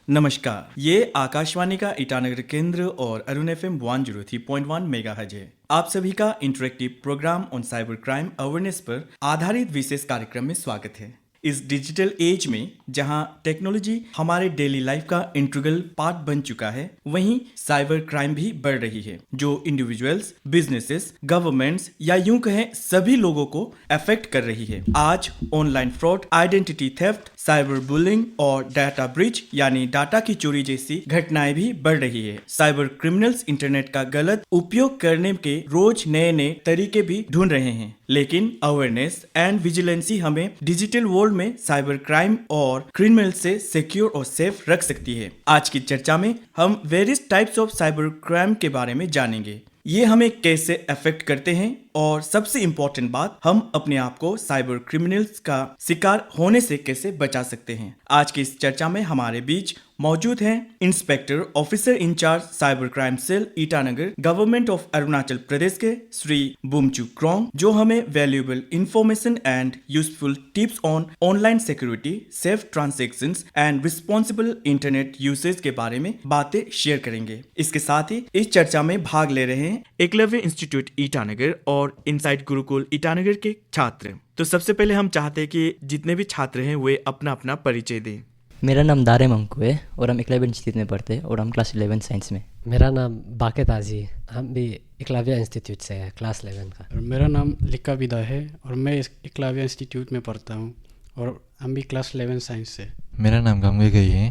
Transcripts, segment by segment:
नमस्कार, ये आकाशवाणी का ईटानगर केंद्र और अरुण एफएम 103.1 मेगाहर्ट्ज है। आप सभी का interactive programme on cyber crime awareness पर आधारित विशेष कार्यक्रम में स्वागत है। इस डिजिटल एज में जहां टेक्नोलॉजी हमारे डेली लाइफ का इंटीग्रल पार्ट बन चुका है, वहीं साइबर क्राइम भी बढ़ रही है, जो इंडिविजुअल्स, बिजनेसेस, गवर्नमेंट्स या यूं कहें सभी लोगों को अफेक्ट कर रही है। आज online fraud, identity theft, cyber bullying और डाटा ब्रीच यानी डाटा की चोरी जैसी घटनाएं भी बढ़ रही है। साइबर क्रिमिनल्स इंटरनेट का गलत उपयोग करने के रोज नए नए तरीके भी ढूंढ रहे हैं, लेकिन अवेयरनेस एंड विजिलेंसी हमें डिजिटल वर्ल्ड में साइबर क्राइम और क्रिमिनल से सिक्योर और सेफ रख सकती है। आज की चर्चा में हम various types of cyber crime के बारे में जानेंगे। ये हमें कैसे अफेक्ट करते हैं और सबसे इम्पोर्टेंट बात, हम अपने आप को साइबर क्रिमिनल्स का शिकार होने से कैसे बचा सकते हैं। आज की इस चर्चा में हमारे बीच मौजूद हैं inspector officer in charge cyber crime cell Itanagar, government of Arunachal Pradesh के श्री बुमचू क्रोंग, जो हमें valuable information and useful tips on online security, safe transactions and responsible internet usage के बारे में बातें शेयर करेंगे। इसके साथ ही इस चर्चा में भाग ले रहे हैं एकलव्य इंस्टीट्यूट ईटानगर और इनसाइट गुरुकुल ईटानगर के छात्र। तो सबसे पहले हम चाहते हैं कि जितने भी छात्र हैं वे अपना अपना परिचय दें। मेरा नाम दारे मंकू है और हम एकलव्य इंस्टीट्यूट में पढ़ते हैं और हम क्लास 11 साइंस में। मेरा नाम बाके ताजी है, हम भी एकलव्य इंस्टीट्यूट से है, क्लास 11 का। और मेरा नाम लिक्का विदा है और मैं एकलव्य इंस्टीट्यूट में पढ़ता हूँ और हम भी क्लास 11 साइंस से। मेरा नाम गंगे गई है,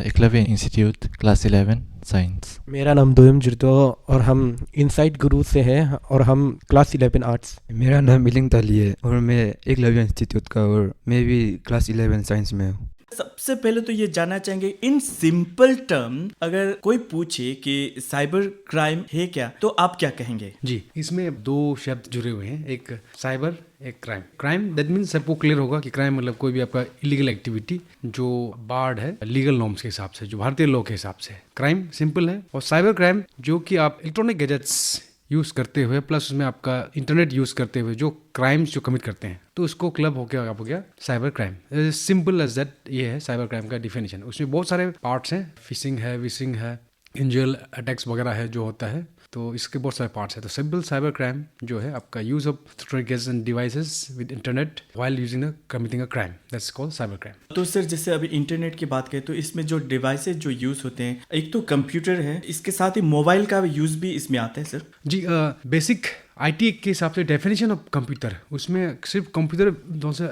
एकलव्य इंस्टीट्यूट क्लास 11 साइंस। मेरा नाम दोयम जुर्तो और हम इनसाइट गुरु से हैं और हम क्लास 11 आर्ट्स। मेरा नाम मिलिंग ताली है और मैं एकलव्य इंस्टीट्यूट का और मैं भी क्लास 11 साइंस में हूँ। सबसे पहले तो ये जानना चाहेंगे, इन सिंपल टर्म अगर कोई पूछे कि साइबर क्राइम है क्या, तो आप क्या कहेंगे? जी, इसमें दो शब्द जुड़े हुए हैं, एक साइबर, एक क्राइम। क्राइम दैट मीन्स सबको क्लियर होगा कि क्राइम मतलब कोई भी आपका इलीगल एक्टिविटी जो बार्ड है लीगल नॉर्म्स के हिसाब से, जो भारतीय लॉ के हिसाब से। क्राइम सिंपल है। और साइबर क्राइम जो कि आप इलेक्ट्रॉनिक गैजेट्स यूज़ करते हुए प्लस उसमें आपका इंटरनेट यूज़ करते हुए जो क्राइम्स जो कमिट करते हैं, तो उसको क्लब हो गया cyber crime. Simple as that, ये है साइबर क्राइम का डिफिनेशन। उसमें बहुत सारे पार्ट्स हैं, फिशिंग है, विशिंग है, इंजुअल अटैक्स वगैरह है जो होता है, तो इसके बहुत सारे पार्ट्स हैं। तो सिंपल साइबर क्राइम जो है आपका use of electronic gadgets end devices with internet while using committing a crime, that's called cyber crime. तो सर, जैसे अभी इंटरनेट की बात करें तो इसमें जो डिवाइसेस जो यूज होते हैं, एक तो कंप्यूटर है, इसके साथ ही मोबाइल का यूज भी इसमें आता है सर? जी, बेसिक आईटी के हिसाब से डेफिनेशन ऑफ कंप्यूटर, उसमें सिर्फ कंप्यूटर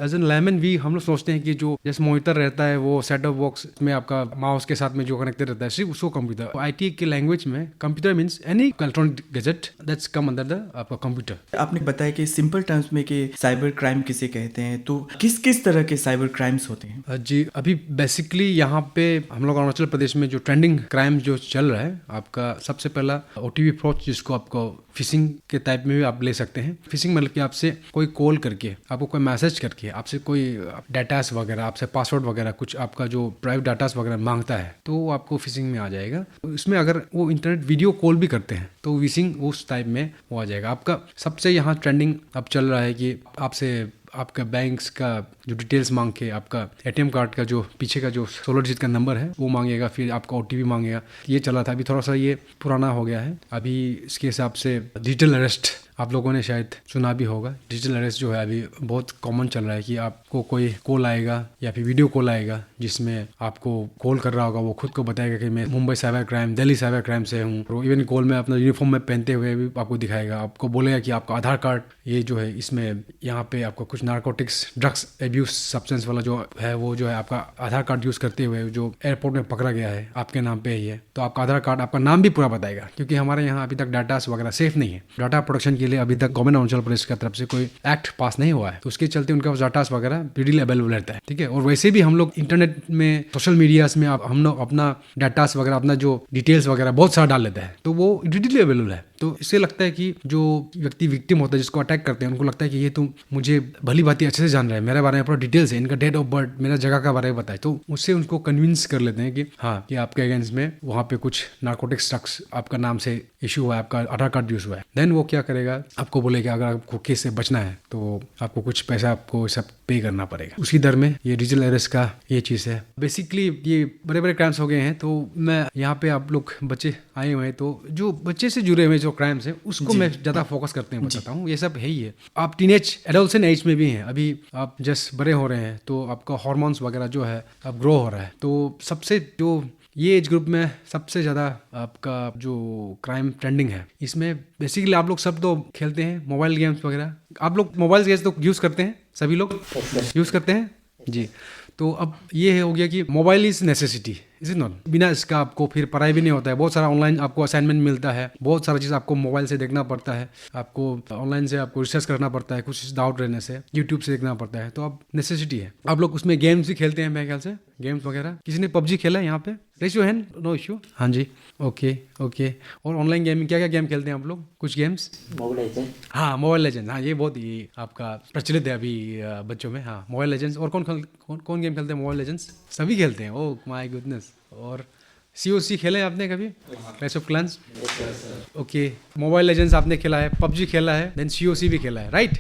एज एन लैमन भी हम लोग सोचते हैं कि जो जैसे मॉनिटर रहता है वो सेट ऑफ बॉक्स में आपका माउस के साथ में जो कनेक्टेड रहता है, सिर्फ उसको कंप्यूटर। आईटी के लैंग्वेज में computer means any electronic gadget that's come under the आपका कंप्यूटर। आपने बताया कि सिंपल टर्म्स में कि साइबर क्राइम किसे कहते हैं, तो किस किस तरह के साइबर क्राइम्स होते हैं? जी, अभी बेसिकली यहाँ पे हम लोग अरुणाचल प्रदेश में जो ट्रेंडिंग क्राइम जो चल रहा है, आपका सबसे पहला ओटीपी फ्रॉड, जिसको आपको फिशिंग के टाइप में भी आप ले सकते हैं। फिशिंग मतलब कि आपसे कोई कॉल करके, आपको कोई मैसेज करके, आपसे कोई डाटास वगैरह, आपसे पासवर्ड वगैरह, कुछ आपका जो प्राइवेट डाटास वगैरह मांगता है, तो वो आपको फिशिंग में आ जाएगा। इसमें अगर वो इंटरनेट वीडियो कॉल भी करते हैं तो फिशिंग उस टाइप में वो आ जाएगा। आपका सबसे यहाँ ट्रेंडिंग अब चल रहा है कि आपसे आपका बैंक्स का जो डिटेल्स मांग के, आपका एटीएम कार्ड का जो पीछे का जो 16 डिजिट का नंबर है वो मांगेगा, फिर आपका ओटीपी मांगेगा। ये चला था, अभी थोड़ा सा ये पुराना हो गया है। अभी इसके हिसाब से डिजिटल अरेस्ट आप लोगों ने शायद सुना भी होगा। डिजिटल अरेस्ट जो है अभी बहुत कॉमन चल रहा है कि आपको कोई कॉल आएगा या फिर वीडियो कॉल आएगा जिसमें आपको कॉल कर रहा होगा, वो खुद को बताएगा कि मैं Mumbai cyber crime, Delhi cyber crime से हूँ। और इवन कॉल में अपना यूनिफॉर्म में पहनते हुए भी आपको दिखाएगा, आपको बोलेगा कि आपका आधार कार्ड ये जो है, इसमें यहाँ पे आपको कुछ नारकोटिक्स, ड्रग्स एब्यूज सब्सटेंस वाला जो है, वो जो है आपका आधार कार्ड यूज़ करते हुए जो एयरपोर्ट में पकड़ा गया है, आपके नाम पे ही है, तो आपका आधार कार्ड, आपका नाम भी पूरा बताएगा। क्योंकि हमारे यहाँ अभी तक डाटास वगैरह सेफ नहीं है। डाटा प्रोटेक्शन के लिए अभी तक गवर्नमेंट अरुणाचल प्रदेश की तरफ से कोई एक्ट पास नहीं हुआ है, तो उसके चलते उनका डाटास वगैरह रिडीली अवेलेबल रहता है। ठीक है। और वैसे भी हम लोग इंटरनेट में, सोशल मीडियाज में हम लोग अपना डाटास वगैरह, अपना जो डिटेल्स वगैरह बहुत सारा डाल लेते हैं, तो वो रिडीली अवेलेबल है। तो इससे लगता है कि जो व्यक्ति विक्टिम होता है, जिसको अटैक करते हैं, उनको लगता है कि ये तो मुझे भली बात अच्छे से जान रहा है, मेरे बारे में पूरा डिटेल्स है, इनका डेट ऑफ बर्थ, मेरा जगह का बारे में बताए, तो उससे उनको कन्विंस कर लेते हैं कि हाँ कि आपके अगेंस्ट में वहाँ पे कुछ नार्कोटिक्स ड्रग्स आपका नाम से इशू हुआ है, आपका आधार कार्ड यूज हुआ है। देन वो क्या करेगा, आपको बोलेगा अगर आपको केस से बचना है तो आपको कुछ पैसा आपको सब पे करना पड़ेगा। उसी दर में ये डिजिटल अरेस्ट का ये चीज़ है। बेसिकली ये बड़े बड़े क्राइम्स हो गए हैं, तो मैं यहाँ पे आप लोग बच्चे आए हुए हैं, तो जो बच्चे से जुड़े हुए जो क्राइम्स हैं उसको मैं ज़्यादा फोकस करते हैं बताता हूँ। ये सब है ही है। आप टीनेज एडोलसेंट एज में भी हैं, अभी आप जस्ट बड़े हो रहे हैं, तो आपका हार्मोन्स वगैरह जो है अब ग्रो हो रहा है, तो सबसे जो ये एज ग्रुप में सबसे ज़्यादा आपका जो क्राइम ट्रेंडिंग है, इसमें बेसिकली आप लोग सब तो खेलते हैं मोबाइल गेम्स वगैरह। आप लोग मोबाइल गेम्स तो यूज़ करते हैं, सभी लोग यूज़ करते हैं जी। तो अब ये हो गया कि mobile is necessity, is it not. बिना इसका आपको फिर पढ़ाई भी नहीं होता है। बहुत सारा ऑनलाइन आपको असाइनमेंट मिलता है, बहुत सारा चीज़ आपको मोबाइल से देखना पड़ता है, आपको ऑनलाइन से आपको रिसर्च करना पड़ता है, कुछ डाउट रहने से यूट्यूब से देखना पड़ता है, तो अब नेसेसिटी है। आप लोग उसमें गेम्स भी खेलते हैं मेरे ख्याल से, गेम्स वगैरह। किसी ने पबजी खेला है यहाँ पे? Raise your hand, no issue. हाँ जी, ओके ओके। और ऑनलाइन गेमिंग क्या क्या गेम खेलते हैं आप लोग? कुछ गेम्स? हाँ, मोबाइल लेजेंड, हाँ ये बहुत ही आपका प्रचलित है अभी बच्चों में। हाँ, मोबाइल लेजेंड्स। और कौन गेम खेलते हैं मोबाइल लेजेंड्स? सभी खेलते हैं, ओह माय गुडनेस। और COC खेले हैं आपने कभी? Clash of clans? Okay. Mobile legends आपने खेला है, पबजी खेला है, देन COC भी खेला है, राइट?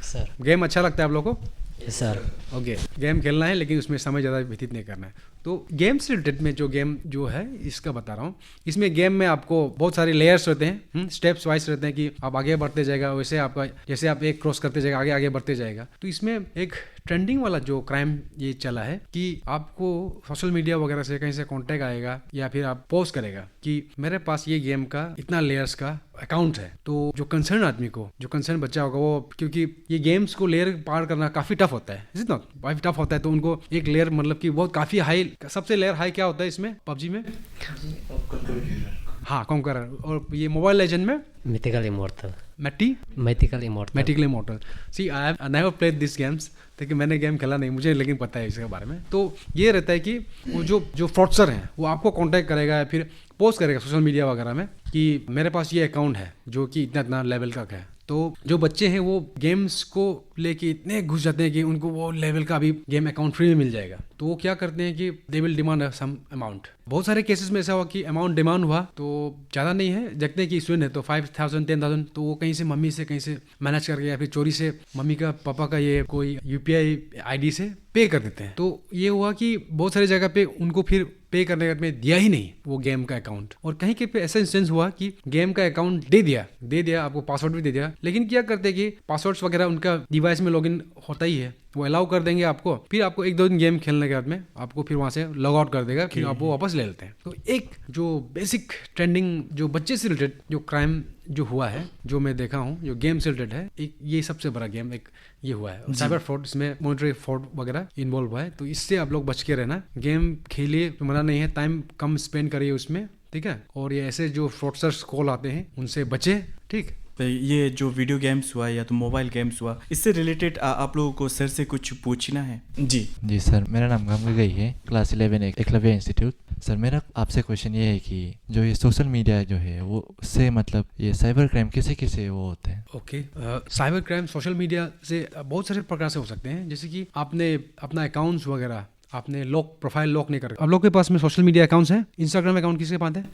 सर। गेम अच्छा लगता है आप लोगों को? सर। ओके, गेम खेलना है लेकिन उसमें समय ज़्यादा व्यतीत नहीं करना है। तो गेम से रिलेटेड में जो गेम जो है इसका बता रहा हूँ। इसमें गेम में आपको बहुत सारे लेयर्स रहते हैं, स्टेप्स वाइज रहते हैं कि आप आगे बढ़ते जाएगा, वैसे आपका जैसे आप एक क्रॉस करते जाएगा आगे आगे बढ़ते जाएगा। तो इसमें एक ट्रेंडिंग वाला जो क्राइम ये चला है कि आपको सोशल मीडिया वगैरह से कहीं से कॉन्टैक्ट आएगा या फिर आप पोस्ट करेगा कि मेरे पास ये गेम का इतना लेयर्स का अकाउंट है। तो जो कंसर्न आदमी को, जो कंसर्न बच्चा होगा वो, क्योंकि ये गेम्स को लेयर पार करना काफ़ी टफ होता है, इज इट नॉट? काफ़ी टफ होता है, तो उनको एक लेयर मतलब कि बहुत काफ़ी हाई, सबसे लेयर हाई क्या होता है इसमें पबजी में? हाँ, कॉन्करर। और ये मोबाइल लेजेंड में mythical immortal. Mythical immortal. Immortal. See I have never played this games, देखिए मैंने गेम खेला नहीं, मुझे लेकिन पता है इसके बारे में। तो ये रहता है कि वो जो फ्रॉडस्टर हैं वो आपको कांटेक्ट करेगा या फिर पोस्ट करेगा सोशल मीडिया वगैरह में कि मेरे पास ये अकाउंट है जो कि इतना इतना लेवल का है। तो जो बच्चे हैं वो गेम्स को लेके इतने घुस जाते हैं कि उनको वो लेवल का भी गेम अकाउंट फ्री में मिल जाएगा। तो वो क्या करते हैं कि they will demand some amount. बहुत सारे केसेस में ऐसा हुआ कि अमाउंट डिमांड हुआ तो ज़्यादा नहीं है, देखते हैं कि स्टूडेंट है तो 5,000 10,000, तो वो कहीं से मम्मी से कहीं से मैनेज करके या फिर चोरी से मम्मी का पापा का ये कोई UPI ID से पे कर देते हैं। तो ये हुआ कि बहुत सारी जगह पे उनको फिर पे करने में दिया ही नहीं वो गेम का अकाउंट। और कहीं के पे ऐसा इंस्टेंस हुआ कि गेम का अकाउंट दे दिया आपको, पासवर्ड भी दे दिया, लेकिन क्या करते हैं कि पासवर्ड्स वगैरह उनका डिवाइस में लॉगिन होता ही है, वो अलाउ कर देंगे आपको। फिर आपको 1-2 दिन गेम खेलने के बाद में आपको फिर वहाँ से लॉग आउट कर देगा, फिर आप वो वापस ले लेते हैं। तो एक जो बेसिक ट्रेंडिंग जो बच्चे से रिलेटेड जो क्राइम जो हुआ है, जो मैं देखा हूँ जो गेम से रिलेटेड है, एक ये सबसे बड़ा गेम एक ये हुआ है। साइबर फ्रॉड, इसमें मॉनिटरी फ्रॉड वगैरह इन्वॉल्व हुआ है। तो इससे आप लोग बच के रहना। गेम खेलिए तो मना नहीं है, टाइम कम स्पेंड करिए उसमें, ठीक है? और ये ऐसे जो फ्रॉडस्टर्स कॉल आते हैं उनसे बचे, ठीक? ये जो वीडियो गेम्स हुआ या तो मोबाइल गेम्स हुआ, इससे रिलेटेड आप लोगों को सर से कुछ पूछना है। जी सर, मेरा नाम गंगा गई है, क्लास 11 एकलव्य इंस्टीट्यूट। सर मेरा आपसे क्वेश्चन ये है कि जो ये सोशल मीडिया जो है वो उससे मतलब ये साइबर क्राइम कैसे वो होते हैं? Okay, cyber crime social media से बहुत सारे प्रकार से हो सकते हैं। जैसे कि आपने अपना अकाउंट्स वगैरह आपने प्रोफाइल लॉक नहीं कर, आप लोग के पास में सोशल मीडिया अकाउंट्स हैं? इंस्टाग्राम अकाउंट किसके पास है?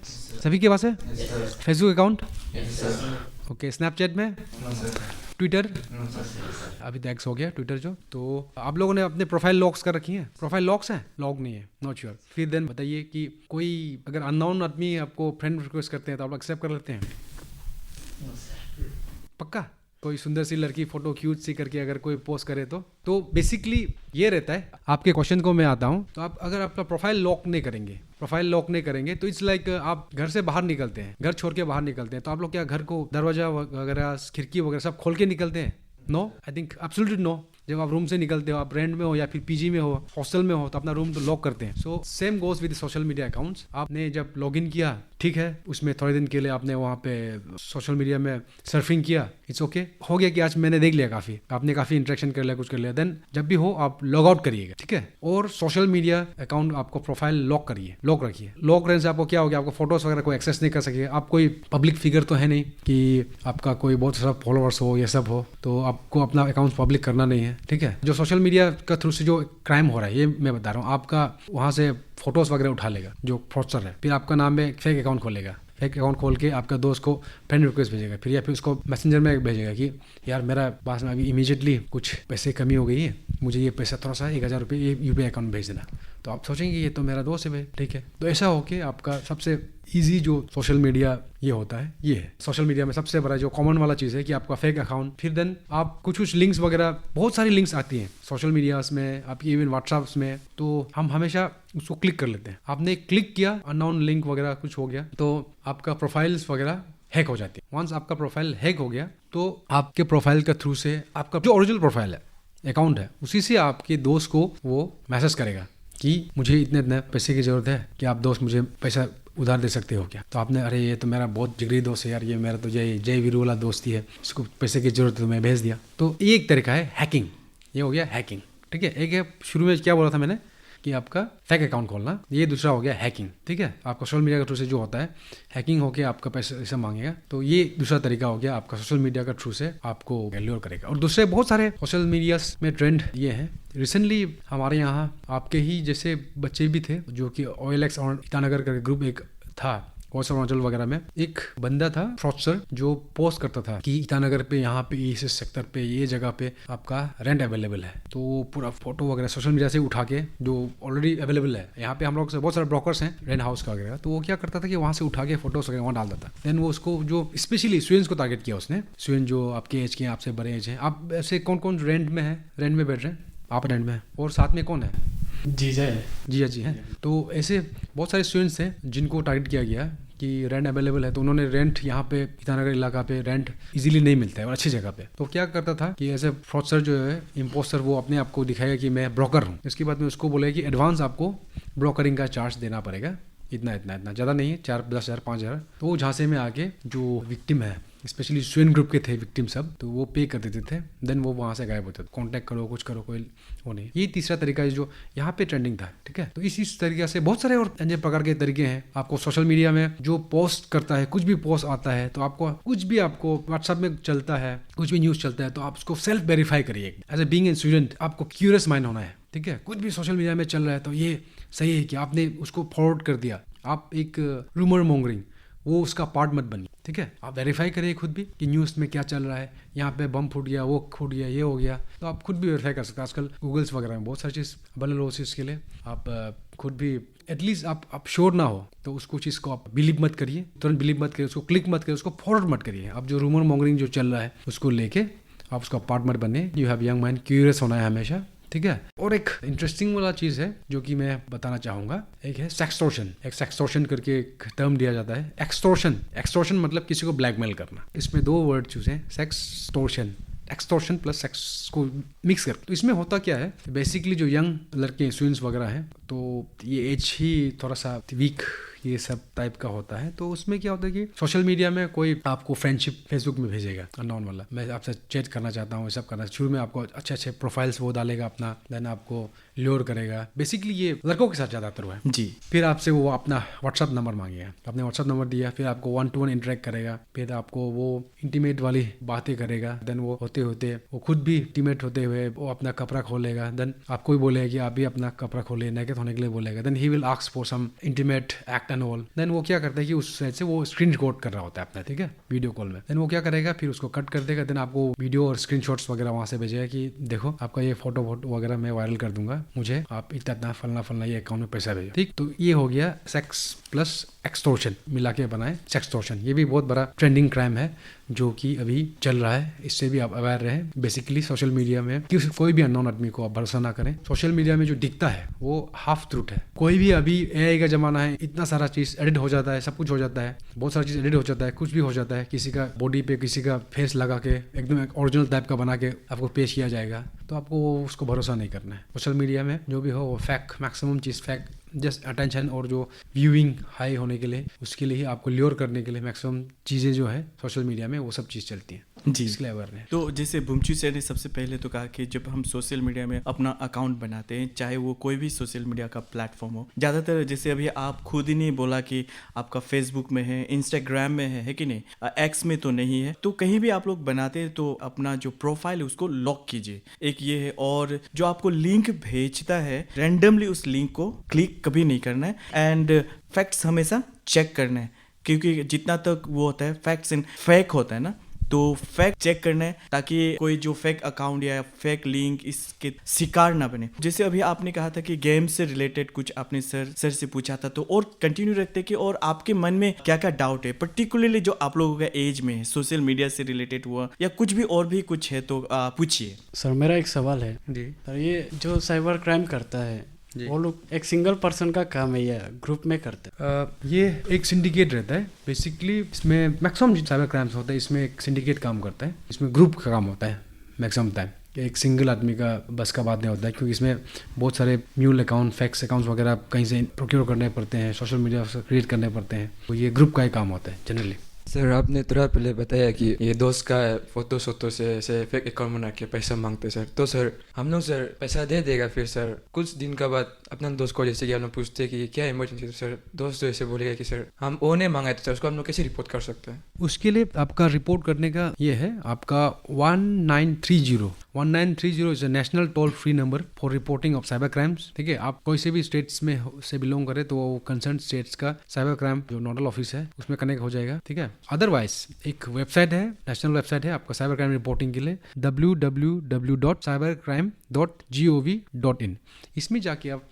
सभी के पास है? Facebook account? ओके, स्नैपचैट में? ट्विटर? अभी तो एक्स हो गया ट्विटर जो। तो आप लोगों ने अपने प्रोफाइल लॉक्स कर रखी हैं? प्रोफाइल लॉक्स हैं? लॉक नहीं है, नॉट श्योर। फिर देन बताइए कि कोई अगर अननोन आदमी आपको फ्रेंड रिक्वेस्ट करते हैं तो आप एक्सेप्ट कर लेते हैं? पक्का? कोई सुंदर सी लड़की फोटो क्यूट सी करके अगर कोई पोस्ट करे तो बेसिकली ये रहता है। आपके क्वेश्चन को मैं आता हूँ, तो आप अगर आपका प्रोफाइल लॉक नहीं करेंगे तो इट्स लाइक आप घर से बाहर निकलते हैं, घर छोड़ के बाहर निकलते हैं, तो आप लोग क्या घर को दरवाजा वगैरह खिड़की वगैरह सब खोल के निकलते हैं? No, I think absolutely no. जब आप रूम से निकलते हो, आप रेंट में हो या फिर PG में हो, हॉस्टल में हो, तो अपना रूम तो लॉक करते हैं। So same goes with social media accounts. आपने जब लॉगिन किया ठीक है, उसमें थोड़े दिन के लिए आपने वहाँ पे सोशल मीडिया में सर्फिंग किया, इट्स ओके, हो गया कि आज मैंने देख लिया, काफ़ी आपने काफ़ी इंटरेक्शन कर लिया, कुछ कर लिया, देन जब भी हो आप लॉग आउट करिएगा, ठीक है। और सोशल मीडिया अकाउंट आपको प्रोफाइल लॉक करिए, लॉक रखिए। लॉक रहने से आपको क्या हो गया, आपको फोटोज वगैरह कोई एक्सेस नहीं कर सके। आप कोई पब्लिक फिगर तो है नहीं कि आपका कोई बहुत सारा फॉलोअर्स हो, ये सब हो, तो आपको अपना अकाउंट पब्लिक करना नहीं है, ठीक है। जो सोशल मीडिया का थ्रू से जो क्राइम हो रहा है, ये मैं बता रहा हूँ, आपका वहाँ से फोटोज वगैरह उठा लेगा जो फ्रॉडस्टर है, फिर आपका नाम में फेक अकाउंट खोलेगा, फेक अकाउंट खोल के आपका दोस्त को फ्रेंड रिक्वेस्ट भेजेगा, फिर या फिर उसको मैसेंजर में भेजेगा कि यार मेरा पास में अभी इमीडिएटली कुछ पैसे कमी हो गई है, मुझे ये पैसा थोड़ा सा 1000 रुपये ये UPI अकाउंट भेज देना। तो आप सोचेंगे ये तो मेरा दोस्त है भाई, ठीक है। तो ऐसा हो के आपका सबसे ईजी जो सोशल मीडिया ये होता है, ये है सोशल मीडिया में सबसे बड़ा जो कॉमन वाला चीज़ है कि आपका फेक अकाउंट, फिर देन आप कुछ लिंक्स वगैरह, बहुत सारी लिंक्स आती हैं सोशल मीडियाज में, आपकी इवन व्हाट्सएप्स में, तो हम हमेशा उसको क्लिक कर लेते हैं। आपने क्लिक किया, अननोन लिंक वगैरह कुछ हो गया, तो आपका प्रोफाइल्स वगैरह हैक हो जाती है। वंस आपका प्रोफाइल हैक हो गया तो आपके प्रोफाइल के थ्रू से आपका जो ओरिजिनल प्रोफाइल है, अकाउंट है, उसी से आपके दोस्त को वो मैसेज करेगा कि मुझे इतने पैसे की ज़रूरत है कि आप दोस्त मुझे पैसा उधार दे सकते हो क्या। तो आपने अरे ये तो मेरा बहुत जिगरी दोस्त है यार, ये मेरा तो जय वीरू वाला दोस्त ही है, इसको पैसे की ज़रूरत है तो मैं भेज दिया। तो ये एक तरीका है हैकिंग, ये हो गया हैकिंग, ठीक है। एक है शुरू में क्या बोला था मैंने कि आपका फेक अकाउंट खोलना, ये दूसरा हो गया हैकिंग, ठीक है। आपका सोशल मीडिया के थ्रू से जो होता है हैकिंग होके आपका पैसा मांगेगा, तो ये दूसरा तरीका हो गया, आपका सोशल मीडिया के थ्रू से आपको लूर करेगा। और दूसरे बहुत सारे सोशल मीडिया में ट्रेंड ये है, रिसेंटली हमारे यहाँ आपके ही जैसे बच्चे भी थे जो कि OLX और ईटानगर का ग्रुप एक था, अरुणाचल वगैरह में, एक बंदा था फ्रॉडस्टर जो पोस्ट करता था कि ईटानगर पे यहाँ पे इस सेक्टर पे ये जगह पे आपका रेंट अवेलेबल है, तो वो पूरा फोटो वगैरह सोशल मीडिया से उठा के जो ऑलरेडी अवेलेबल है, यहाँ पे हम लोग से बहुत सारे ब्रोकर्स हैं रेंट हाउस का वगैरह, तो वो क्या करता था कि वहाँ से उठा के फोटोज वगैरह वहाँ डालता था। देन वो उसको जो स्पेशली स्टूडेंट्स को टारगेट किया उसने, स्टूडेंट जो आपके एज के, आपसे बड़े एज हैं, आप ऐसे कौन कौन रेंट में है, रेंट में बैठ रहे हैं आप, रेंट में, और साथ में कौन है, जीजा जी हैं। तो ऐसे बहुत सारे स्टूडेंट्स हैं जिनको टारगेट किया गया कि रेंट अवेलेबल है, तो उन्होंने रेंट यहाँ पे ईटानगर इलाका पे रेंट इजीली नहीं मिलता है और अच्छी जगह पे, तो क्या करता था कि ऐसे फ्रॉडस्टर जो है इम्पोस्टर, वो अपने आप को दिखाएगा कि मैं ब्रोकर हूँ। इसके बाद में उसको बोलेगा कि एडवांस आपको ब्रोकरिंग का चार्ज देना पड़ेगा, इतना ज़्यादा नहीं है, 4-10,000 5,000। तो वो झांसे में आके जो विक्टिम है, स्पेशली स्टूडेंट ग्रुप के थे विक्टिम सब, तो वो पे कर देते थे, देन वो वहाँ से गायब होते थे, कॉन्टैक्ट करो कुछ करो, कोई वो नहीं। ये तीसरा तरीका है जो यहाँ पे ट्रेंडिंग था, ठीक है। तो इस तरीके से बहुत सारे और अन्य प्रकार के तरीके हैं। आपको सोशल मीडिया में जो पोस्ट करता है, कुछ भी पोस्ट आता है, तो आपको कुछ भी, आपको व्हाट्सएप में चलता है, कुछ भी न्यूज़ चलता है, तो आप उसको सेल्फ वेरीफाई करिए। As a being a student आपको क्यूरियस माइंड होना है, ठीक है। कुछ भी सोशल मीडिया में चल रहा है तो ये सही है कि आपने उसको फॉरवर्ड कर दिया, आप एक रूमर मॉन्गरिंग, वो उसका पार्ट मत बनिए, ठीक है। आप वेरीफाई करिए खुद भी कि न्यूज़ में क्या चल रहा है, यहाँ पे बम फूट गया, वो फूट गया, ये हो गया, तो आप खुद भी वेरीफाई कर सकते हैं। आजकल गूगल्स वगैरह में बहुत सारी चीज़ अवेलेबल हो, उस के लिए आप खुद भी एटलीस्ट आप श्योर ना हो तो उसको चीज़ को आप बिलीव मत करिए, तुरंत बिलीव मत करिए, उसको क्लिक मत करिए, उसको फॉरवर्ड मत करिए। आप जो रूमर मॉन्गरिंग जो चल रहा है उसको लेके आप उसका पार्ट मत बने। You have young mind, curious होना है हमेशा, ठीक है। और एक इंटरेस्टिंग वाला चीज़ है जो कि मैं बताना चाहूँगा, एक है सेक्सटोर्शन। एक सेक्सटोर्शन करके एक टर्म दिया जाता है, एक्सटोर्शन मतलब किसी को ब्लैकमेल करना। इसमें 2 वर्ड चूज हैं, सेक्सटोर्शन, एक्सटोर्शन प्लस सेक्स को मिक्स कर। तो इसमें होता क्या है, बेसिकली जो यंग लड़के स्टूडेंट्स वगैरह हैं, तो ये एज ही थोड़ा सा वीक ये सब टाइप का होता है। तो उसमें क्या होता है कि सोशल मीडिया में कोई आपको फ्रेंडशिप फेसबुक में भेजेगा अननोन वाला, मैं आपसे चैट करना चाहता हूँ, ये सब करना। शुरू में आपको अच्छे प्रोफाइल्स वो डालेगा अपना, देन आपको ल्योर करेगा। बेसिकली ये लड़कों के साथ ज़्यादातर हुआ है जी। फिर आपसे वो अपना व्हाट्सअप नंबर मांगेगा, आपने व्हाट्सअप नंबर दिया, फिर आपको 1-to-1 इंटरेक्ट करेगा, फिर आपको वो इंटीमेट वाली बातें करेगा। देन वो होते होते वो खुद भी इंटीमेट होते हुए वो अपना कपड़ा खोलेगा, देन आपको भी बोलेगा कि आप भी अपना कपड़ा खोले, नेकेड होने के लिए बोलेगा। Then he will ask for some intimate act and all. Then वो क्या करता है कि उस साइड से वो स्क्रीन रिकॉर्ड कर रहा होता है अपना, ठीक है, वीडियो कॉल में। देन वो क्या करेगा, फिर उसको कट कर देगा, देन आपको वीडियो और स्क्रीनशॉट्स वगैरह वहाँ से भेजेगा कि देखो आपका ये फोटो वगैरह मैं वायरल कर दूंगा, मुझे आप इतना फलना ये अकाउंट में पैसा भेजो, ठीक। तो ये हो गया सेक्स प्लस एक्सटोर्शन मिला के बनाए सेक्सटोर्शन। ये भी बहुत बड़ा ट्रेंडिंग क्राइम है जो कि अभी चल रहा है, इससे भी आप अवेयर रहें। बेसिकली सोशल मीडिया में कोई भी अननोन आदमी को आप भरोसा ना करें। सोशल मीडिया में जो दिखता है वो हाफ ट्रूथ है। कोई भी, अभी AI का जमाना है, इतना सारा चीज़ एडिट हो जाता है, सब कुछ हो जाता है, बहुत सारी चीज़ एडिट हो जाता है, कुछ भी हो जाता है। किसी का बॉडी पे किसी का फेस लगा के एकदम ओरिजिनल टाइप का बना के आपको पेश किया जाएगा, तो आपको उसको भरोसा नहीं करना है। सोशल मीडिया में जो भी हो वो फैक, मैक्सिमम चीज़ फैक जस्ट अटेंशन और जो व्यूइंग हाई होने के लिए, उसके लिए ही आपको ल्योर करने के लिए मैक्सिमम चीज़ें जो है सोशल मीडिया में वो सब चीज़ चलती हैं। जी। इसके लिए अवेयर है। तो जैसे बुमचू सर ने सबसे पहले तो कहा कि जब हम सोशल मीडिया में अपना अकाउंट बनाते हैं, चाहे वो कोई भी सोशल मीडिया का प्लेटफॉर्म हो, ज़्यादातर जैसे अभी आप खुद ही नहीं बोला कि आपका फेसबुक में है, इंस्टाग्राम में है कि नहीं, एक्स में तो नहीं है, तो कहीं भी आप लोग बनाते हैं तो अपना जो प्रोफाइल है उसको लॉक कीजिए, एक ये है। और जो आपको लिंक भेजता है रैंडमली उस लिंक को क्लिक कभी नहीं करना है, एंड फैक्ट्स हमेशा चेक करना है, क्योंकि जितना तक वो होता है फैक्ट्स एंड फेक होता है ना, तो फैक्ट चेक करना है ताकि कोई जो फेक अकाउंट या फेक लिंक इसके शिकार ना बने। जैसे अभी आपने कहा था कि गेम से रिलेटेड कुछ आपने सर से पूछा था, तो और कंटिन्यू रखते कि और आपके मन में क्या क्या डाउट है, पर्टिकुलरली जो आप लोगों का एज में है, सोशल मीडिया से रिलेटेड हुआ या कुछ भी और भी कुछ है तो पूछिए। सर मेरा एक सवाल है जी। सर, ये जो साइबर क्राइम करता है वो लोग एक सिंगल पर्सन का काम है या ग्रुप में करते हैं? ये एक सिंडिकेट रहता है बेसिकली। इसमें मैक्सिमम जो साइबर क्राइम्स होता है इसमें एक सिंडिकेट काम करता है, इसमें ग्रुप का काम होता है मैक्सिमम टाइम। एक सिंगल आदमी का बस का बात नहीं होता है, क्योंकि इसमें बहुत सारे म्यूल अकाउंट, फैक्स अकाउंट्स वगैरह कहीं से प्रोक्योर करने पड़ते हैं, सोशल मीडिया से क्रिएट करने पड़ते हैं, तो ये ग्रुप का ही काम होता है जनरली। सर आपने थोड़ा पहले बताया कि ये दोस्त का फोटो सोटो से फेक अकाउंट बना के पैसा मांगते सर, तो सर हम लोग सर पैसा दे देगा, फिर सर कुछ दिन का बाद अपना दोस्त को जैसे कि हम लोग पूछते कि क्या इमरजेंसी, तो सर दोस्त तो ऐसे बोलेगा कि सर हम वो नहीं मांगा था, उसको हम लोग कैसे रिपोर्ट कर सकते हैं? उसके लिए आपका रिपोर्ट करने का ये है, आपका 1930 is a national toll free number for reporting of cyber crimes. ठीक है, आप कोई से भी स्टेट्स में से बिलोंग करें तो वो कंसर्न स्टेट्स का साइबर क्राइम जो नोडल ऑफिस है उसमें कनेक्ट हो जाएगा। ठीक है, अदरवाइज एक वेबसाइट है, नेशनल वेबसाइट है आपका साइबर क्राइम रिपोर्टिंग के लिए, www.cybercrime.gov.in। इसमें जाके आप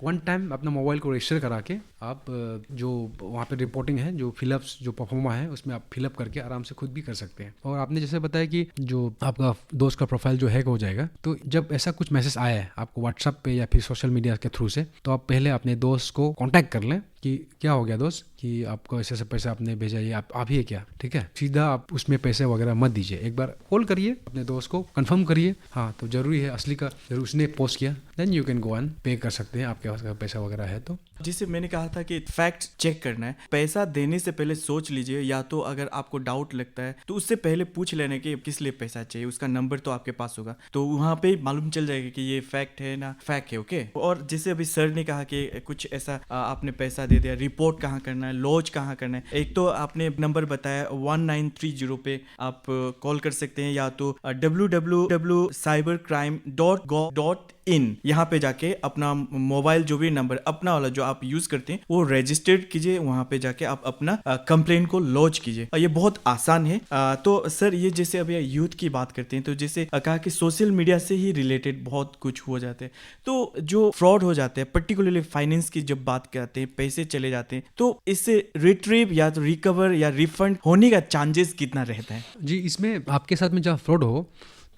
वन टाइम अपना मोबाइल को रजिस्टर करा के आप जो वहाँ पे रिपोर्टिंग है, जो फिलअप्स जो परफॉर्मा है उसमें आप फिलअप करके आराम से खुद भी कर सकते हैं। और आपने जैसे बताया कि जो आपका दोस्त का प्रोफाइल जो हैक हो जाएगा, तो जब ऐसा कुछ मैसेज आया है आपको व्हाट्सएप पे या फिर सोशल मीडिया के थ्रू से, तो आप पहले अपने दोस्त को कॉन्टैक्ट कर लें कि क्या हो गया दोस्त, कि आपको ऐसे ऐसे पैसा आपने भेजा, ये आप ही है क्या? ठीक है, सीधा आप उसमें पैसे वगैरह मत दीजिए, एक बार कॉल करिए अपने दोस्त को, कंफर्म करिए हाँ तो जरूरी है, असली का जरूर उसने पोस्ट किया, then you can go and pay कर सकते हैं, आपके पास पैसा वगैरह है तो। जिसे मैंने कहा था कि फैक्ट चेक करना है, पैसा देने से पहले सोच लीजिए, या तो अगर आपको डाउट लगता है तो उससे पहले पूछ लेने कि किस लिए पैसा चाहिए, उसका नंबर तो आपके पास होगा, तो वहाँ पे मालूम चल जाएगा कि ये फैक्ट है ना फैक है। ओके, और जैसे अभी सर ने कहा कि कुछ ऐसा आपने पैसा दे दिया, रिपोर्ट कहाँ करना है, लॉज कहाँ करना है, एक तो आपने नंबर बताया 1930 पे आप कॉल कर सकते हैं, या तो www.cybercrime.gov.in यहाँ पे जाके अपना मोबाइल जो भी नंबर अपना वाला जो आप यूज करते हैं वो रजिस्टर्ड कीजिए, वहाँ पे जाके आप अपना कंप्लेंट को लॉन्च कीजिए। ये बहुत आसान है। तो सर ये जैसे अभी यूथ की बात करते हैं, तो जैसे कहा कि सोशल मीडिया से ही रिलेटेड बहुत कुछ हो जाते हैं, तो जो फ्रॉड हो जाते हैं, पर्टिकुलरली फाइनेंस की जब बात करते हैं, पैसे चले जाते हैं, तो इससे रिट्रीव या तो रिकवर या रिफंड होने का चांसेस कितना रहता है? जी, इसमें आपके साथ में जब फ्रॉड हो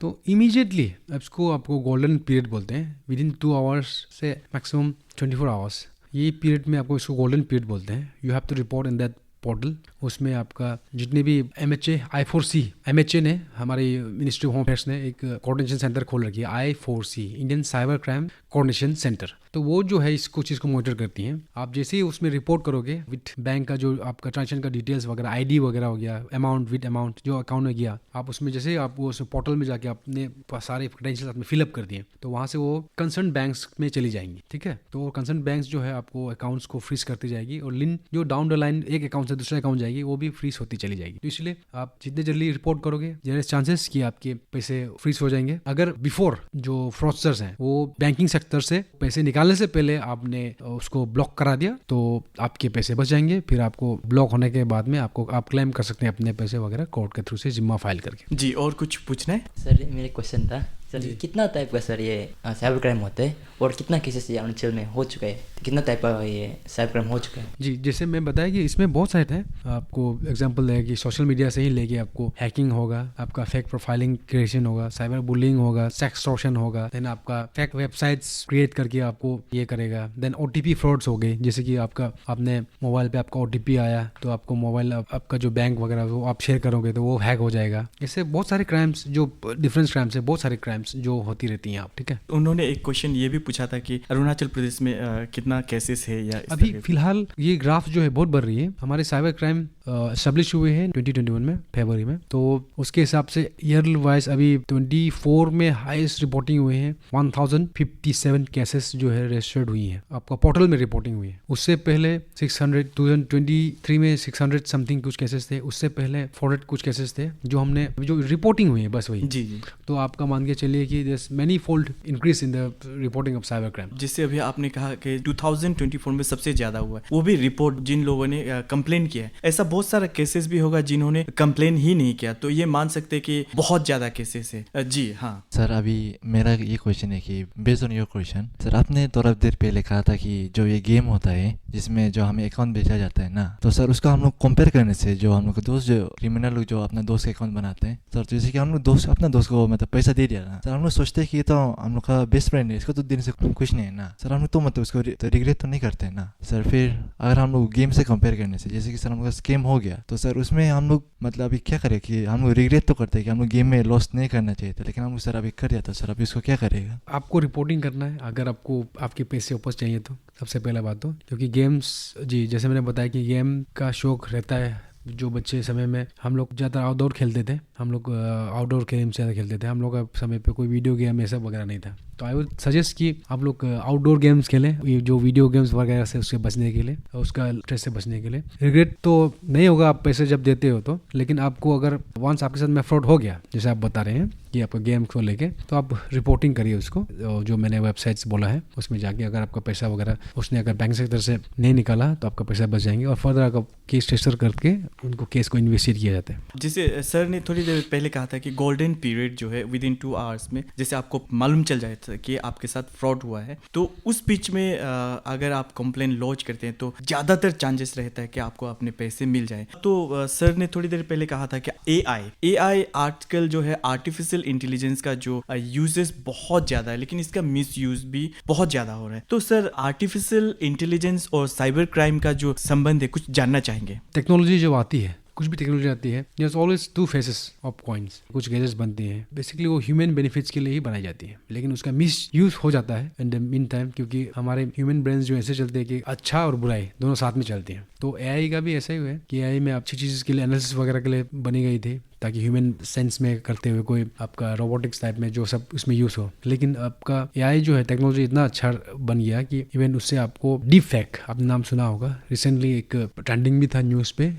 तो इमीडिएटली आपको गोल्डन पीरियड बोलते हैं, विद इन 2 आवर्स से मैक्सिमम 24 आवर्स, ये पीरियड में आपको इसको गोल्डन पीरियड बोलते हैं। You have to report in that portal. उसमें आपका जितने भी MHA I4C MHA ने, हमारी मिनिस्ट्री ऑफ होम अफेयर्स ने एक कोऑर्डिनेशन सेंटर खोल रखी है, I4C Indian cyber crime coordination centre, तो वो जो है इसको चीज़ को मॉनिटर करती हैं। आप जैसे ही उसमें रिपोर्ट करोगे विथ बैंक का जो आपका ट्रांजेक्शन का डिटेल्स वगैरह, ID वगैरह हो गया, अमाउंट विथ अमाउंट जो अकाउंट में गया, आप उसमें जैसे ही आप वो उस पोर्टल में जाके अपने सारे क्रेडेंशियल्स आपने फिलअप कर दिए, तो वहाँ से वो कंसर्न बैंक्स में चली जाएंगी। ठीक है, तो कंसर्न बैंक्स जो है आपको अकाउंट्स को फ्रीज करती जाएगी, और लिंक जो डाउन द लाइन एक अकाउंट से दूसरे अकाउंट जाएगी वो भी फ्रीज होती चली जाएगी। तो इसलिए आप जितने जल्दी रिपोर्ट करोगे, देयर इज चांसेस कि आपके पैसे फ्रीज हो जाएंगे। अगर बिफोर जो फ्रॉडस्टर्स हैं वो बैंकिंग सेक्टर से पैसे निकालने से पहले आपने उसको ब्लॉक करा दिया, तो आपके पैसे बच जाएंगे। फिर आपको ब्लॉक होने के बाद में आप क्लेम कर सकते हैं अपने पैसे वगैरह कोर्ट के थ्रू से जिम्मा फाइल करके। जी, और कुछ पूछना है? सर मेरे क्वेश्चन था सर, कितना टाइप का सर ये साइबर क्राइम होता है, और कितना केसेस ये अरुणाचल में हो चुका है, कितना टाइप का ये साइबर क्राइम हो चुका है? जी, जैसे मैं बताया कि इसमें बहुत सारे थे, आपको एग्जांपल है कि सोशल मीडिया से ही लेके आपको हैकिंग होगा, आपका फेक प्रोफाइलिंग क्रिएशन होगा, साइबर बुलिंग होगा, सेक्सटॉर्शन होगा, देन आपका फेक वेबसाइट्स क्रिएट करके आपको ये करेगा, देन OTP फ्रॉड्स हो गए, जैसे कि आपने मोबाइल पे आपका OTP आया तो आपको मोबाइल आपका जो बैंक वगैरह वो आप शेयर करोगे तो वो हैक हो जाएगा। ऐसे बहुत सारे क्राइम्स जो डिफरेंस क्राइम्स है, बहुत सारे क्राइम्स क्राइम्स जो होती रहती हैं आप, ठीक है। उन्होंने एक क्वेश्चन ये भी पूछा था कि अरुणाचल प्रदेश में कितना केसेस है या इस अभी तरह के- फिलहाल ये ग्राफ जो है बहुत बढ़ रही है। हमारे साइबर क्राइम एस्टेब्लिश हुए हैं 2021 में फरवरी में, तो उसके हिसाब से ईयर वाइज अभी 24 में हाईएस्ट रिपोर्टिंग हुए हैं। 1057 केसेस जो है रजिस्टर्ड हुई हैं, आपका पोर्टल में रिपोर्टिंग हुई है। उससे पहले 600 2023 में 600 समथिंग कुछ केसेस थे। उससे पहले 400 कुछ केसेस थे जो हमने जो रिपोर्टिंग हुई है, बस वही। जी जी। तो आपका मान के चलिए कि this many fold increase in the reporting of cyber crime. जिससे अभी आपने कहा कि 2024 में सबसे ज्यादा हुआ है, वो भी रिपोर्ट जिन लोगों ने कंप्लेन किया है। ऐसा बहुत सारा केसेस भी होगा जिन्होंने कंप्लेन ही नहीं किया, तो ये मान सकते हैं कि बहुत ज्यादा केसेस है। जी हाँ सर, अभी मेरा ये क्वेश्चन है कि based on your question sir, आपने थोड़ा देर पहले कहा था कि जो ये गेम होता है जिसमें जो हमें अकाउंट बेचा जाता है ना, तो सर उसका हम लोग कंपेयर करने से जो हम लोग के दोस्त जो क्रिमिनल लोग जो अपना दोस्त के अकाउंट बनाते हैं सर, जैसे कि हम लोग दोस्त अपना दोस्त को मतलब पैसा दे दिया ना सर, हम लोग सोचते हैं कि ये तो हम लोग का बेस्ट फ्रेंड है, इसको तो देने से कुछ नहीं है ना सर, हम लोग तो मतलब उसको रिग्रेट तो नहीं करते हैं ना सर। फिर अगर हम लोग गेम से कंपेयर करने से जैसे कि सर हम लोग का स्कैम हो गया, तो सर उसमें हम लोग मतलब अभी क्या करें कि हम लोग रिग्रेट तो करते हैं कि हम लोग गेम में लॉस नहीं करना चाहिए था, लेकिन हम लोग सर अभी कर दिया, तो सर अभी इसको क्या करेगा? आपको रिपोर्टिंग करना है अगर आपको आपके पैसे वापस चाहिए तो, सबसे पहला बात तो, क्योंकि गेम्स जी जैसे मैंने बताया कि गेम का शौक रहता है जो बच्चे समय में हम लोग ज़्यादा आउटडोर खेलते थे, हम लोग आउटडोर गेम ज़्यादा खेलते थे, हम लोग का समय पे कोई वीडियो गेम ऐसा वगैरह नहीं था। तो आई वुड सजेस्ट कि आप लोग आउटडोर गेम्स खेलें, ये जो वीडियो गेम्स वगैरह से उससे बचने के लिए, उसका स्ट्रेस से बचने के लिए। रिग्रेट तो नहीं होगा आप पैसे जब देते हो तो, लेकिन आपको अगर वंस आपके साथ में फ्रॉड हो गया जैसे आप बता रहे हैं कि आपका गेम को लेके, तो आप रिपोर्टिंग करिए उसको, जो मैंने वेबसाइट्स बोला है उसमें जाके। अगर आपका पैसा वगैरह उसने अगर बैंक से तरफ से नहीं निकाला तो आपका पैसा बच जाएंगे, और फर्दर आपका केस रजिस्टर करके उनको केस को इन्वेस्टिगेट किया जाता है। जैसे सर ने थोड़ी देर पहले कहा था कि गोल्डन पीरियड जो है विद इन 2 आवर्स में जैसे आपको मालूम चल जाए कि आपके साथ फ्रॉड हुआ है, तो उस बीच में अगर आप कंप्लेन लॉन्च करते हैं तो ज़्यादातर चांसेस रहता है कि आपको अपने पैसे मिल जाए। तो सर ने थोड़ी देर पहले कहा था कि एआई आजकल जो है आर्टिफिशियल इंटेलिजेंस का जो यूजेस बहुत ज़्यादा है, लेकिन इसका मिस यूज भी बहुत ज़्यादा हो रहा है। तो सर आर्टिफिशियल इंटेलिजेंस और साइबर क्राइम का जो संबंध है कुछ जानना चाहेंगे। टेक्नोलॉजी जो आती है, कुछ भी टेक्नोलॉजी आती है, there always 2 faces of coins. कुछ गैजेट्स बनती हैं बेसिकली वो ह्यूमन बेनिफिट्स के लिए ही बनाई जाती है, लेकिन उसका मिस यूज हो जाता है इन द मीन टाइम, क्योंकि हमारे ह्यूमन ब्रेन्स जो ऐसे चलते हैं कि अच्छा और बुराई दोनों साथ में चलते हैं। तो एआई का भी ऐसा ही है कि एआई में अच्छी चीज़ के लिए, एनालिसिस वगैरह के लिए बनी गई थी, ताकि ह्यूमन सेंस में करते हुए कोई आपका रोबोटिक्स टाइप में जो सब उसमें यूज़ हो। लेकिन आपका एआई जो है टेक्नोलॉजी इतना अच्छा बन गया कि इवन उससे आपको डीप फेक, आपने नाम सुना होगा, रिसेंटली एक ट्रेंडिंग भी था न्यूज़ पे,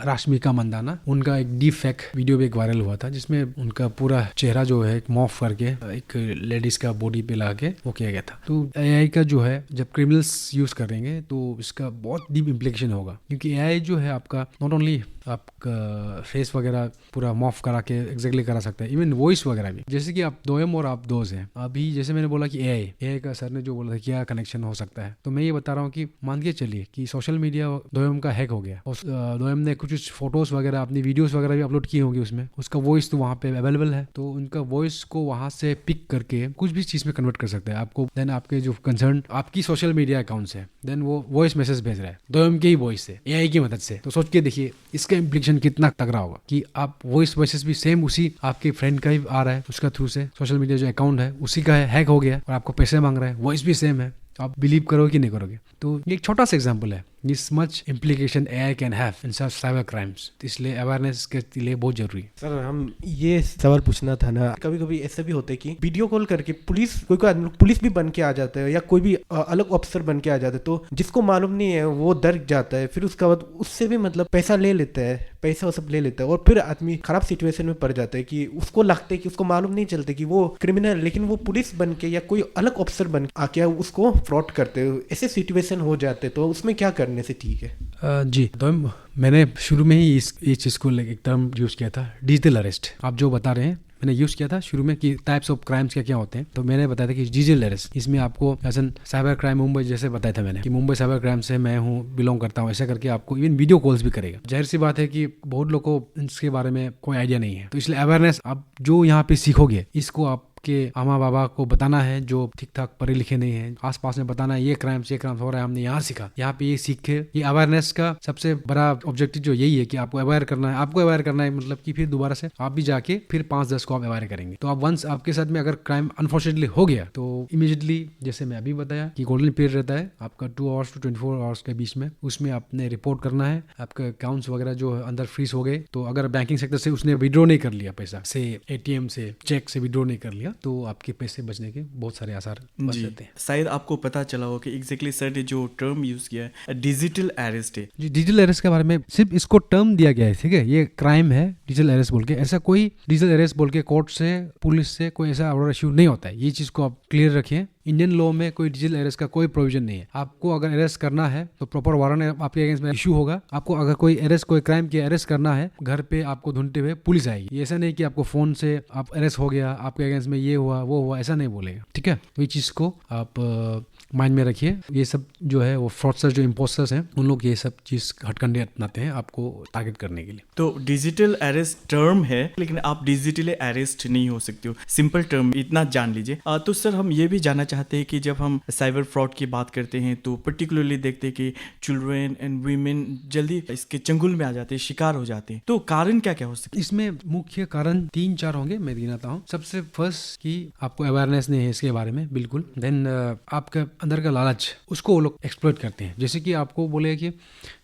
राश्मिका मंदाना, उनका एक डीप फेक वीडियो भी एक वायरल हुआ था जिसमें उनका पूरा चेहरा जो है एक मॉफ करके एक लेडीज का बॉडी पे लगा के वो किया गया था। तो एआई का जो है जब क्रिमिनल्स यूज़ करेंगे तो इसका बहुत डीप इम्प्लीकेशन होगा, क्योंकि एआई जो है आपका नॉट ओनली आपका फेस वगैरह पूरा मॉफ करा के एग्जैक्टली करा सकता है, इवन वॉइस वगैरह भी। जैसे कि आप दोयम और आप दोस्त हैं, अभी जैसे मैंने बोला कि एआई का सर ने जो बोला था क्या कनेक्शन हो सकता है, तो मैं ये बता रहा हूँ कि मान के चलिए कि सोशल मीडिया दोयम का हैक हो गया, दोयम ने कुछ फोटोज वगैरह अपनी वीडियोस वगैरह भी अपलोड की होंगी, उसमें उसका वॉइस तो वहाँ पे अवेलेबल है, तो उनका वॉइस को वहाँ से पिक करके कुछ भी चीज़ में कन्वर्ट कर सकता है आपको। देन आपके जो कंसर्न आपकी सोशल मीडिया अकाउंट से, देन वो वॉइस मैसेज भेज रहा है दोयम के ही वॉइस से, एआई की मदद से। तो सोच के देखिए इसका इम्प्लीकेशन कितना तगड़ा होगा कि आप वॉइस मैसेज भी सेम उसी आपके फ्रेंड का ही आ रहा है, उसका थ्रू से सोशल मीडिया जो अकाउंट है उसी का है, हैक हो गया और आपको पैसे मांग रहा है, वॉइस भी सेम है, आप बिलीव करोगे कि नहीं करोगे। तो ये एक छोटा सा एग्जांपल है, this much implication AI can have in cyber crimes, इसलिए अवेयरनेस के लिए बहुत जरूरी है। सर हम ये सवाल पूछना था ना, कभी कभी ऐसा भी होता है कि वीडियो कॉल करके पुलिस, कोई आदमी पुलिस भी बन के आ जाता है या कोई भी अलग ऑफिसर बन के आ जाता है, तो जिसको मालूम नहीं है वो डर जाता है, फिर उसके बाद उससे भी मतलब पैसा ले लेता है, पैसा वो सब ले लेता है, और फिर आदमी खराब सिचुएशन में पड़ जाता है कि उसको लगता है कि उसको मालूम नहीं चलता कि वो क्रिमिनल, लेकिन वो पुलिस बन के या कोई अलग ऑफिसर बन आके उसको फ्रॉड करते हैं, ऐसे सिचुएशन हो जाते हैं, तो उसमें क्या करने से ठीक है? जी तो मैंने शुरू में ही इस चीज़ को एक टर्म यूज़ किया था, डिजिटल अरेस्ट। आप जो बता रहे हैं मैंने यूज़ किया था शुरू में कि टाइप्स ऑफ क्राइम्स क्या क्या होते हैं, तो मैंने बताया था कि डिजिटल अरेस्ट, इसमें आपको ऐसा साइबर क्राइम मुंबई जैसे बताया था मैंने कि मुंबई साइबर क्राइम से मैं हूँ, बिलोंग करता हूँ, ऐसा करके आपको इवन वीडियो कॉल्स भी करेगा। जाहिर सी बात है कि बहुत लोगों को इसके बारे में कोई आइडिया नहीं है, तो इसलिए अवेयरनेस आप जो यहाँ पे सीखोगे इसको आप आपके अम्मा बाबा को बताना है जो ठीक ठाक पढ़े लिखे नहीं है, आस पास में बताना है ये क्राइम हो रहा है, हमने यहाँ सीखा, यहाँ पे ये सीखे। ये अवेयरनेस का सबसे बड़ा ऑब्जेक्टिव जो यही है कि आपको अवेयर करना है, मतलब कि फिर दोबारा से आप भी जाके फिर 5-10 को आप अवेयर करेंगे। तो आप वंस आपके साथ में अगर क्राइम अनफॉर्चुनेटली हो गया तो इमीडिएटली, जैसे मैं अभी बताया कि गोल्डन पीरियड रहता है आपका 2 आवर्स टू 24 आवर्स के बीच में, उसमें आपने रिपोर्ट करना है। आपके अकाउंट्स वगैरह जो अंदर फ्रीज हो गए, तो अगर बैंकिंग सेक्टर से उसने विड्रॉ नहीं कर लिया पैसा से, ATM से, चेक से विड्रॉ नहीं कर लिया, तो आपके पैसे बचने के बहुत सारे आसार बच जाते हैं। शायद आपको पता चला हो कि एग्जैक्टली सर ने जो टर्म यूज किया है डिजिटल अरेस्ट है। जी, डिजिटल अरेस्ट के बारे में सिर्फ इसको टर्म दिया गया है, ठीक है, ये क्राइम है डिजिटल अरेस्ट बोल के। ऐसा कोई डिजिटल अरेस्ट बोल के कोर्ट से, पुलिस से कोई ऐसा ऑर्डर इश्यू नहीं होता है। ये चीज को आप क्लियर रखिए। इंडियन लॉ में कोई डिजिटल अरेस्ट का कोई प्रोविजन नहीं है। आपको अगर अरेस्ट करना है तो प्रॉपर वारंट आपके अगेंस्ट में इशू होगा। आपको अगर कोई क्राइम के अरेस्ट करना है, घर पे आपको ढूंढते हुए पुलिस आएगी। ऐसा नहीं कि आपको फोन से आप अरेस्ट हो गया, आपके अगेंस्ट में ये हुआ वो हुआ, ऐसा नहीं बोलेगा, ठीक है। तो ये चीज को आप माइंड में रखिए। ये सब जो है वो फ्रॉडस्टर्स, जो इम्पोस्टर्स हैं, उन लोग ये सब चीज हटकंडे अपनाते हैं आपको टारगेट करने के लिए। तो डिजिटल अरेस्ट टर्म है, लेकिन आप डिजिटली अरेस्ट नहीं हो सकते हो, सिंपल टर्म, इतना जान लीजिए। तो सर हम ये भी जानना चाहते हैं कि जब हम साइबर फ्रॉड की बात करते हैं तो पर्टिकुलरली देखते हैं कि चिल्ड्रन एंड वीमेन जल्दी इसके चंगुल में आ जाते हैं, शिकार हो जाते हैं। तो कारण क्या क्या हो सकते हैं? इसमें मुख्य कारण 3-4 होंगे, मैं गिनाता हूँ। सबसे फर्स्ट कि आपको अवेयरनेस नहीं है इसके बारे में बिल्कुल। देन आपका अंदर का लालच, उसको वो लोग एक्सप्लॉइट करते हैं। जैसे कि आपको बोले कि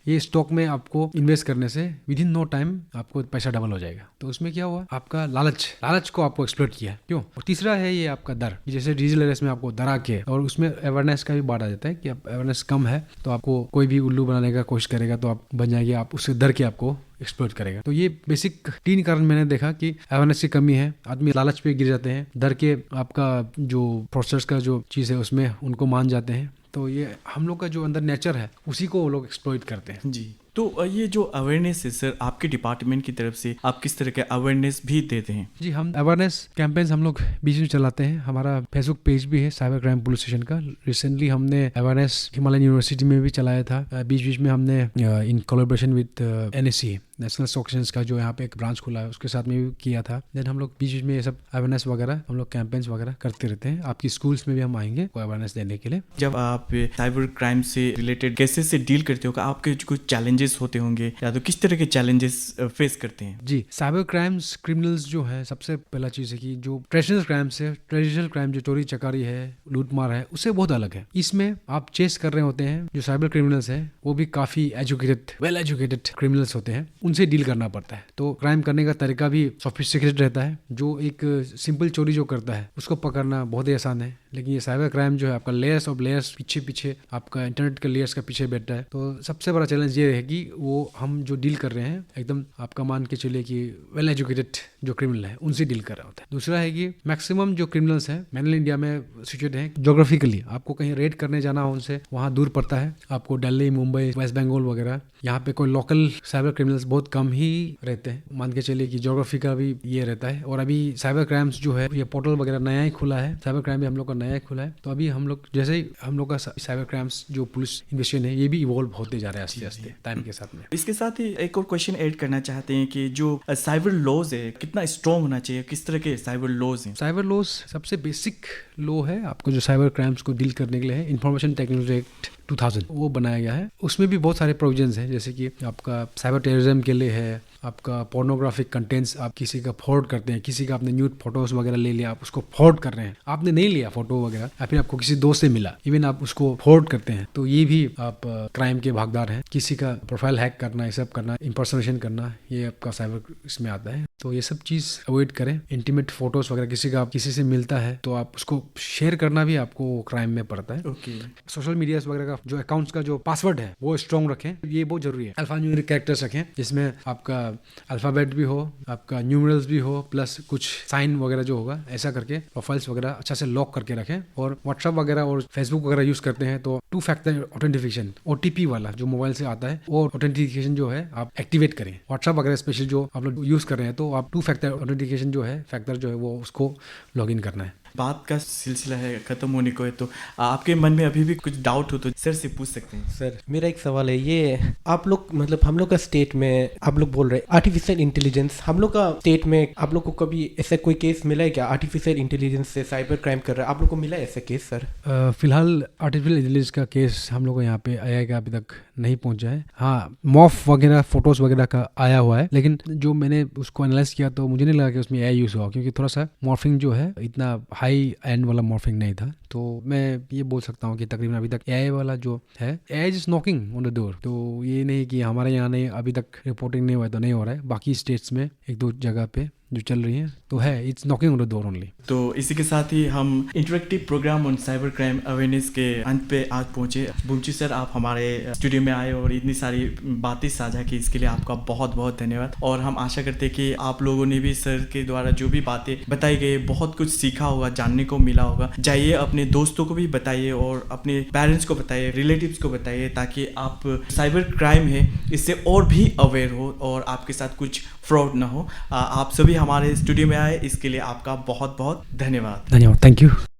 ये स्टॉक में आपको इन्वेस्ट करने से विद इन नो टाइम आपको पैसा डबल हो जाएगा, तो उसमें क्या हुआ, आपका लालच को आपको एक्सप्लॉइट किया, क्यों। और तीसरा है ये आपका डर, जैसे डिजिटल अरेस्ट में आपको डरा के, और उसमें अवेयरनेस का भी बात आ जाता है कि आप अवेयरनेस कम है तो आपको कोई भी उल्लू बनाने का कोशिश करेगा तो आप बन जाएंगे, आप उससे डर के आपको एक्सप्लोर करेगा। तो ये बेसिक 3 कारण मैंने देखा कि अवेयरनेस की कमी है, आदमी लालच पे गिर जाते हैं, डर के आपका जो प्रोसेस का जो चीज़ है उसमें उनको मान जाते हैं। तो ये हम लोग का जो अंदर नेचर है उसी को वो लोग एक्सप्लॉइट करते हैं। जी, तो ये जो अवेयरनेस है सर, आपके डिपार्टमेंट की तरफ से आप किस तरह के अवेयरनेस भी देते हैं? जी, हम अवेयरनेस कैंपेन्स हम लोग बीच में चलाते हैं। हमारा फेसबुक पेज भी है साइबर क्राइम पुलिस स्टेशन का। रिसेंटली हमने अवेयरनेस हिमालयन यूनिवर्सिटी में भी चलाया था। बीच में हमने in collaboration with NSE, national stock exchange का जो यहाँ पे एक ब्रांच खुला है, उसके साथ में भी किया था। देन हम लोग बीच में ये सब अवेयरनेस वगैरह हम लोग कैंपेन्स वगैरह करते रहते हैं। आपकी स्कूल्स में भी हम आएंगे अवेयरनेस देने के लिए। जब आप साइबर क्राइम से रिलेटेड केसेस से डील करते हो, आपके कुछ चैलेंजेस होते होंगे, या तो किस तरह के चैलेंजेस फेस करते हैं? जी, साइबर क्राइम्स क्रिमिनल्स जो है, सबसे पहला चीज़ है कि जो ट्रेडिशनल क्राइम जो चोरी चकारी है, लूटमार है, उससे बहुत अलग है। इसमें आप चेस कर रहे होते हैं, जो साइबर क्रिमिनल्स हैं वो भी काफ़ी वेल एजुकेटेड क्रिमिनल्स होते हैं, उनसे डील करना पड़ता है। तो क्राइम करने का तरीका भी सोफिस्टिकेटेड रहता है। जो एक सिंपल चोरी जो करता है उसको पकड़ना बहुत ही आसान है, लेकिन ये साइबर क्राइम जो है आपका लेयर्स ऑफ लेयर्स पीछे आपका इंटरनेट के लेयर्स का पीछे बैठता है। तो सबसे बड़ा चैलेंज ये है कि वो हम जो डील कर रहे हैं एकदम आपका मान के चलिए कि वेल एजुकेटेड जो क्रिमिनल है उनसे डील कर रहा होता है। दूसरा है कि मैक्सिमम जो क्रिमिनल्स हैं मेनली इंडिया में सिचुएटेड हैं। जोग्राफिकली आपको कहीं रेड करने जाना हो उनसे, वहाँ दूर पड़ता है आपको, दिल्ली, मुंबई, वेस्ट बंगाल वगैरह। यहाँ पे कोई लोकल साइबर क्रिमिनल्स बहुत कम ही रहते हैं। मान के चलिए कि ज्योग्राफी का भी ये रहता है। और अभी साइबर क्राइम्स जो है ये पोर्टल वगैरह नया ही खुला है, साइबर क्राइम भी हम लोग का नया ही खुला है। तो अभी हम लोग जैसे ही हम लोग का साइबर क्राइम्स जो पुलिस इन्वेस्टिगेशन है ये भी इवॉल्व होते जा रहा है आस्ते आस्ते टाइम के साथ में। इसके साथ ही एक और क्वेश्चन ऐड करना चाहते हैं कि जो साइबर लॉज है कितना स्ट्रॉन्ग होना चाहिए, किस तरह के साइबर लॉज हैं? साइबर लॉज सबसे बेसिक लॉ है आपको जो साइबर क्राइम्स को डील करने के लिए है, इंफॉर्मेशन टेक्नोलॉजी एक्ट 2000 वो बनाया गया है। उसमें भी बहुत सारे प्रोविजंस हैं, जैसे कि आपका साइबर टेररिज्म के लिए है, आपका पोर्नोग्राफिक कंटेंट्स, आप किसी का फॉरवर्ड करते हैं, किसी का आपने न्यूड फोटोज वगैरह ले लिया, आप उसको फॉरवर्ड कर रहे हैं, आपने नहीं लिया फोटो वगैरह या फिर आपको किसी दोस्त से मिला, इवन आप उसको फॉरवर्ड करते हैं, तो ये भी आप क्राइम के भागीदार हैं। किसी का प्रोफाइल हैक करना, ये सब करना, इंपर्सनेशन करना, ये आपका साइबर इसमें आता है। तो ये सब चीज़ अवॉइड करें। इंटीमेट फोटोज वगैरह किसी का किसी से मिलता है तो आप उसको शेयर करना भी आपको क्राइम में पड़ता है। सोशल मीडिया वगैरह का जो अकाउंट्स का जो पासवर्ड है वो स्ट्रॉन्ग रखें, ये बहुत जरूरी है। अल्फा न्यूमेरिक कैरेक्टर्स रखें जिसमें आपका अल्फाबेट भी हो, आपका न्यूमरल्स भी हो, प्लस कुछ साइन वगैरह जो होगा, ऐसा करके प्रोफाइल्स वगैरह अच्छा से लॉक करके रखें। और व्हाट्सएप वगैरह और फेसबुक वगैरह यूज करते हैं तो 2 फैक्टर ऑथेंटिफिकेशन OTP वाला जो मोबाइल से आता है वो ऑथेंटिफिकेशन जो है आप एक्टिवेट करें। व्हाट्सएप वगैरह स्पेशल जो आप लोग यूज कर रहे हैं तो आप 2 फैक्टर ऑथेंटिफिकेशन जो है फैक्टर जो है वो उसको लॉग इन करना है। बात का सिलसिला है ख़त्म होने को है, तो आपके मन में अभी भी कुछ डाउट हो तो सर से पूछ सकते हैं। सर मेरा एक सवाल है, ये आप लोग मतलब हम लोग का स्टेट में आप लोग बोल रहे आर्टिफिशियल इंटेलिजेंस, हम लोग का स्टेट में आप लोग को कभी ऐसा कोई केस मिला है क्या आर्टिफिशियल इंटेलिजेंस से साइबर क्राइम कर रहा है? आप लोग को मिला है ऐसा केस सर? फिलहाल आर्टिफिशियल इंटेलिजेंस का केस हम लोग को यहाँ पे आया का अभी तक नहीं पहुंचा है। हाँ, मॉफ वगैरह फोटोज वगैरह का आया हुआ है, लेकिन जो मैंने उसको एनालाइज किया तो मुझे नहीं लगा कि उसमें एआई यूज़ हुआ, क्योंकि थोड़ा सा मॉर्फिंग जो है इतना हाई एंड वाला मॉर्फिंग नहीं था। तो मैं ये बोल सकता हूँ कि तकरीबन अभी तक एआई वाला जो है, AI is knocking on the door. तो ये नहीं कि हमारे यहाँ नहीं अभी तक रिपोर्टिंग नहीं हुआ है तो नहीं हो रहा है, बाकी स्टेट्स में एक दो जगह पे जो चल रही है तो है, it's knocking on the door only. तो इसी के साथ ही हम interactive programme on cyber crime awareness के अंत पे आज पहुंचे। बुमची सर, आप हमारे स्टूडियो में आए और इतनी सारी बातें साझा की, इसके लिए आपका बहुत बहुत धन्यवाद। और हम आशा करते हैं कि आप लोगों ने भी सर के द्वारा जो भी बातें बताई गई बहुत कुछ सीखा होगा, जानने को मिला होगा। जाइए अपने दोस्तों को भी बताइए और अपने पेरेंट्स को बताइए, रिलेटिव्स को बताइए, ताकि आप साइबर क्राइम है इससे और भी अवेयर हो और आपके साथ कुछ फ्रॉड ना हो। आप सभी हमारे स्टूडियो में आए, इसके लिए आपका बहुत बहुत धन्यवाद। धन्यवाद, थैंक यू।